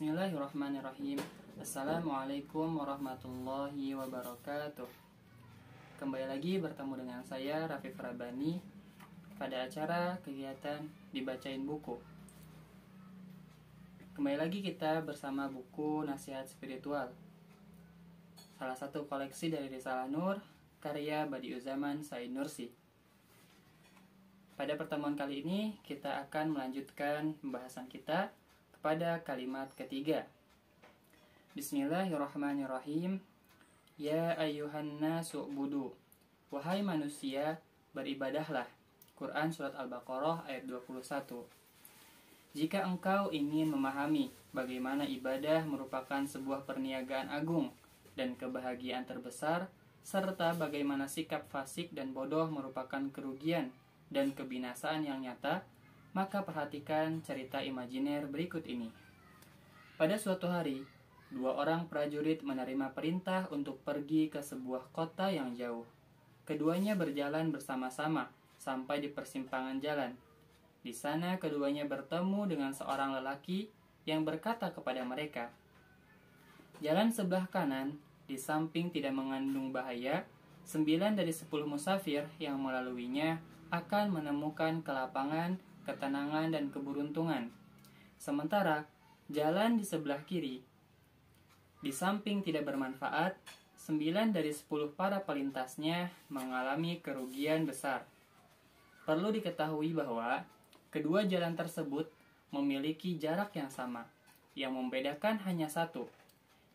Bismillahirrahmanirrahim. Assalamualaikum warahmatullahi wabarakatuh. Kembali lagi bertemu dengan saya Rafif Rabani pada acara kegiatan Dibacain Buku. Kembali lagi kita bersama buku Nasihat Spiritual, salah satu koleksi dari Risalah Nur karya Badiuzaman Said Nursi. Pada pertemuan kali ini kita akan melanjutkan pembahasan kita pada kalimat ketiga. Bismillahirrahmanirrahim. Ya ayyuhan nasu budu. Wahai manusia, beribadahlah. Quran Surat Al-Baqarah ayat 21. Jika engkau ingin memahami bagaimana ibadah merupakan sebuah perniagaan agung dan kebahagiaan terbesar, serta bagaimana sikap fasik dan bodoh merupakan kerugian dan kebinasaan yang nyata, maka perhatikan cerita imajiner berikut ini. Pada suatu hari, dua orang prajurit menerima perintah untuk pergi ke sebuah kota yang jauh. Keduanya berjalan bersama-sama sampai di persimpangan jalan. Di sana keduanya bertemu dengan seorang lelaki yang berkata kepada mereka, "Jalan sebelah kanan, di samping tidak mengandung bahaya, 9 dari 10 musafir yang melaluinya akan menemukan kelapangan, ketenangan, dan keberuntungan. Sementara jalan di sebelah kiri, di samping tidak bermanfaat, 9 dari 10 para pelintasnya mengalami kerugian besar." Perlu diketahui bahwa kedua jalan tersebut memiliki jarak yang sama. Yang membedakan hanya satu,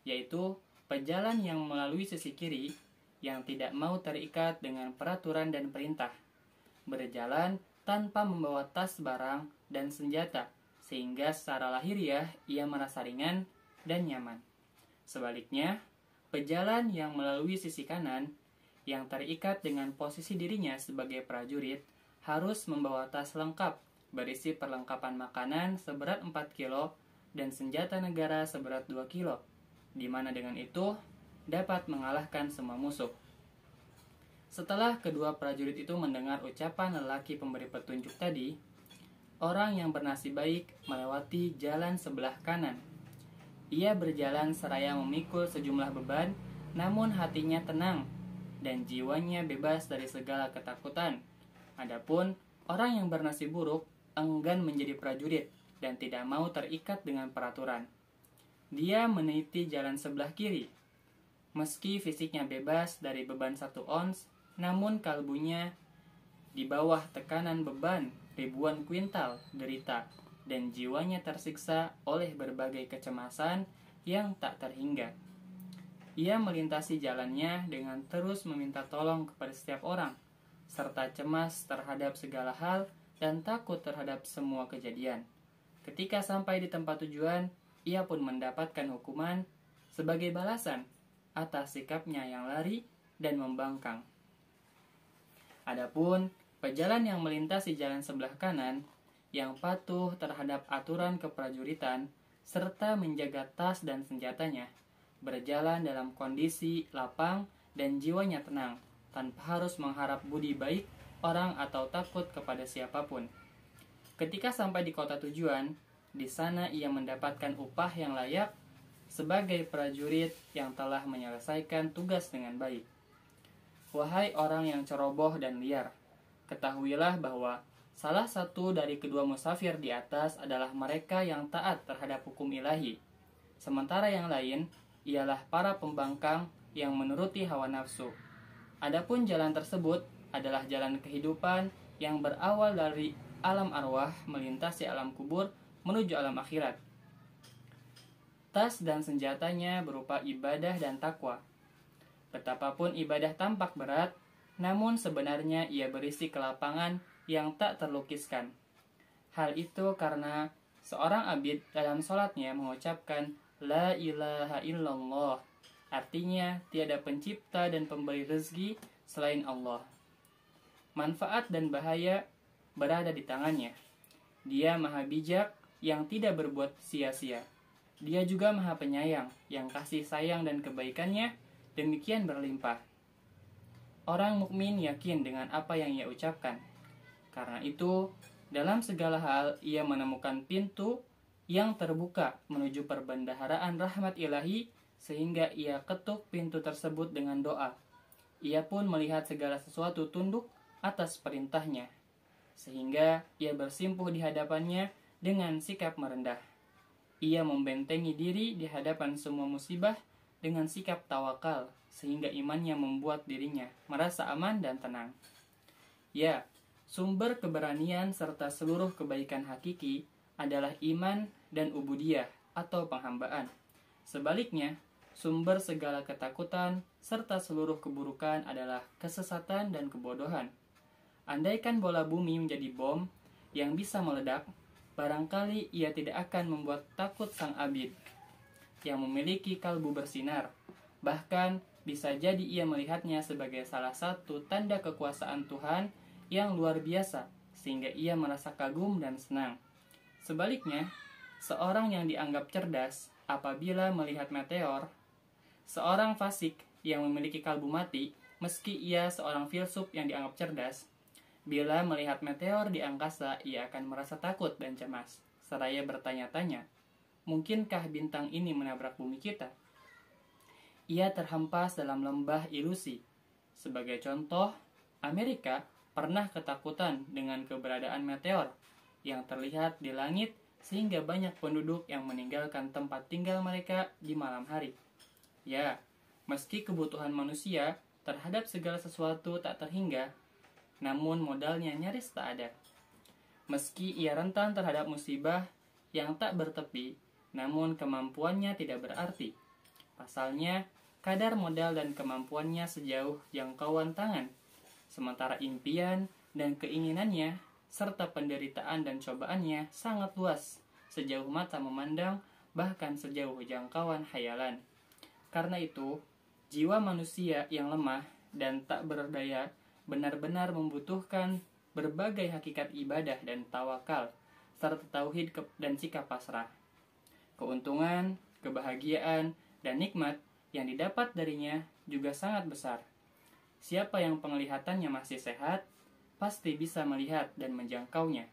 yaitu pejalan yang melalui sisi kiri yang tidak mau terikat dengan peraturan dan perintah, berjalan tanpa membawa tas barang dan senjata, sehingga secara lahiriah ia merasa ringan dan nyaman. Sebaliknya, pejalan yang melalui sisi kanan, yang terikat dengan posisi dirinya sebagai prajurit, harus membawa tas lengkap, berisi perlengkapan makanan seberat 4 kilo dan senjata negara seberat 2 kilo, di mana dengan itu dapat mengalahkan semua musuh. Setelah kedua prajurit itu mendengar ucapan lelaki pemberi petunjuk tadi, orang yang bernasib baik melewati jalan sebelah kanan. Ia berjalan seraya memikul sejumlah beban, namun hatinya tenang dan jiwanya bebas dari segala ketakutan. Adapun orang yang bernasib buruk enggan menjadi prajurit dan tidak mau terikat dengan peraturan. Dia meniti jalan sebelah kiri. Meski fisiknya bebas dari beban 1 ons, namun kalbunya di bawah tekanan beban ribuan kuintal derita dan jiwanya tersiksa oleh berbagai kecemasan yang tak terhingga. Ia melintasi jalannya dengan terus meminta tolong kepada setiap orang, serta cemas terhadap segala hal dan takut terhadap semua kejadian. Ketika sampai di tempat tujuan, ia pun mendapatkan hukuman sebagai balasan atas sikapnya yang lari dan membangkang. Adapun pejalan yang melintasi jalan sebelah kanan, yang patuh terhadap aturan keprajuritan, serta menjaga tas dan senjatanya, berjalan dalam kondisi lapang dan jiwanya tenang, tanpa harus mengharap budi baik orang atau takut kepada siapapun. Ketika sampai di kota tujuan, di sana ia mendapatkan upah yang layak sebagai prajurit yang telah menyelesaikan tugas dengan baik. Wahai orang yang ceroboh dan liar, ketahuilah bahwa salah satu dari kedua musafir di atas adalah mereka yang taat terhadap hukum ilahi. Sementara yang lain ialah para pembangkang yang menuruti hawa nafsu. Adapun jalan tersebut adalah jalan kehidupan yang berawal dari alam arwah melintasi alam kubur menuju alam akhirat. Tas dan senjatanya berupa ibadah dan takwa. Betapapun ibadah tampak berat, namun sebenarnya ia berisi kelapangan yang tak terlukiskan. Hal itu karena seorang abid dalam sholatnya mengucapkan La ilaha illallah, artinya tiada pencipta dan pemberi rezeki selain Allah. Manfaat dan bahaya berada di tangannya. Dia maha bijak yang tidak berbuat sia-sia. Dia juga maha penyayang yang kasih sayang dan kebaikannya demikian berlimpah. Orang mukmin yakin dengan apa yang ia ucapkan. Karena itu, dalam segala hal ia menemukan pintu yang terbuka menuju perbendaharaan rahmat ilahi, sehingga ia ketuk pintu tersebut dengan doa. Ia pun melihat segala sesuatu tunduk atas perintahnya, sehingga ia bersimpuh di hadapannya dengan sikap merendah. Ia membentengi diri di hadapan semua musibah dengan sikap tawakal, sehingga imannya membuat dirinya merasa aman dan tenang. Ya, sumber keberanian serta seluruh kebaikan hakiki adalah iman dan ubudiyah atau penghambaan. Sebaliknya, sumber segala ketakutan serta seluruh keburukan adalah kesesatan dan kebodohan. Andaikan bola bumi menjadi bom yang bisa meledak, barangkali ia tidak akan membuat takut sang abid yang memiliki kalbu bersinar. Bahkan bisa jadi ia melihatnya sebagai salah satu tanda kekuasaan Tuhan yang luar biasa, sehingga ia merasa kagum dan senang. Sebaliknya, seorang yang dianggap cerdas apabila melihat meteor, seorang fasik yang memiliki kalbu mati, meski ia seorang filsuf yang dianggap cerdas, bila melihat meteor di angkasa, ia akan merasa takut dan cemas, seraya bertanya-tanya, mungkinkah bintang ini menabrak bumi kita? Ia terhempas dalam lembah ilusi. Sebagai contoh, Amerika pernah ketakutan dengan keberadaan meteor yang terlihat di langit, sehingga banyak penduduk yang meninggalkan tempat tinggal mereka di malam hari. Ya, meski kebutuhan manusia terhadap segala sesuatu tak terhingga, namun modalnya nyaris tak ada. Meski ia rentan terhadap musibah yang tak bertepi, namun kemampuannya tidak berarti. Pasalnya, kadar modal dan kemampuannya sejauh jangkauan tangan, sementara impian dan keinginannya serta penderitaan dan cobaannya sangat luas, sejauh mata memandang, bahkan sejauh jangkauan khayalan. Karena itu, jiwa manusia yang lemah dan tak berdaya benar-benar membutuhkan berbagai hakikat ibadah dan tawakal, serta tauhid dan sikap pasrah. Keuntungan, kebahagiaan, dan nikmat yang didapat darinya juga sangat besar. Siapa yang penglihatannya masih sehat, pasti bisa melihat dan menjangkaunya.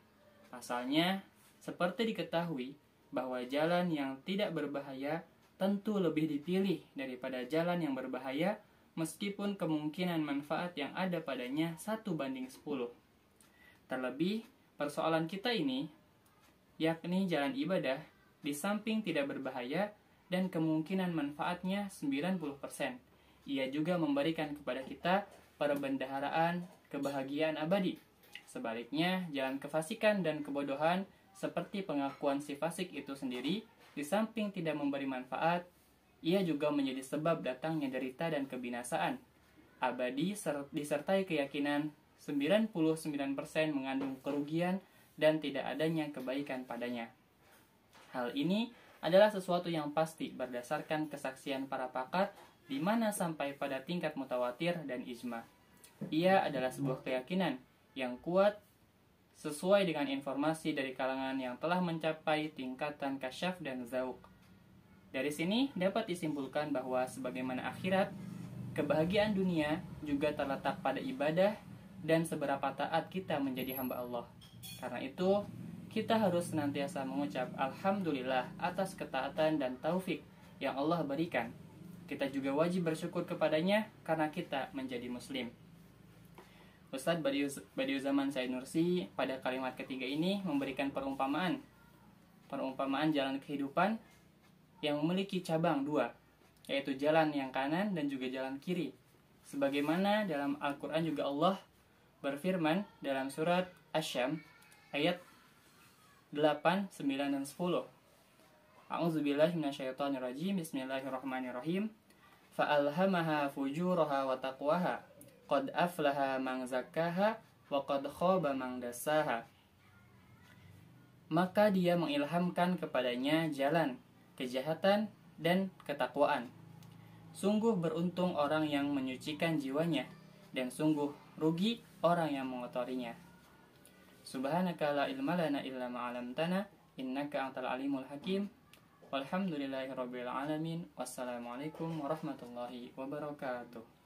Pasalnya, seperti diketahui bahwa jalan yang tidak berbahaya tentu lebih dipilih daripada jalan yang berbahaya, meskipun kemungkinan manfaat yang ada padanya 1:10. Terlebih, persoalan kita ini, yakni jalan ibadah, di samping tidak berbahaya dan kemungkinan manfaatnya 90%, ia juga memberikan kepada kita perbendaharaan kebahagiaan abadi. Sebaliknya, jalan kefasikan dan kebodohan seperti pengakuan si fasik itu sendiri, di samping tidak memberi manfaat, ia juga menjadi sebab datangnya derita dan kebinasaan abadi disertai keyakinan 99% mengandung kerugian dan tidak adanya kebaikan padanya. Hal ini adalah sesuatu yang pasti berdasarkan kesaksian para pakar, di mana sampai pada tingkat mutawatir dan ijma. Ia adalah sebuah keyakinan yang kuat sesuai dengan informasi dari kalangan yang telah mencapai tingkatan kasyaf dan zauk. Dari sini dapat disimpulkan bahwa sebagaimana akhirat, kebahagiaan dunia juga terletak pada ibadah dan seberapa taat kita menjadi hamba Allah. Karena itu, kita harus senantiasa mengucap Alhamdulillah atas ketaatan dan taufik yang Allah berikan. Kita juga wajib bersyukur kepadanya karena kita menjadi muslim. Ustadz Badiuzaman Said Nursi pada kalimat ketiga ini memberikan perumpamaan jalan kehidupan yang memiliki cabang dua, yaitu jalan yang kanan dan juga jalan kiri. Sebagaimana dalam Al-Quran juga Allah berfirman dalam surat Asy-Syam ayat 8, 9, dan 10. A'udzubillahi minasyaitonirrajim. Bismillahirrahmanirrahim. Fa'alhamaha fujuraha wa taqwaha. Qad aflaha man zakkaha wa qad khaba man dassaha. Maka dia mengilhamkan kepadanya jalan kejahatan dan ketakwaan. Sungguh beruntung orang yang menyucikan jiwanya, dan sungguh rugi orang yang mengotorinya. Subhanaka la ilma lana illa ma 'allamtana innaka antal alimul hakim. Walhamdulillahirabbil alamin. Wassalamualaikum warahmatullahi wabarakatuh.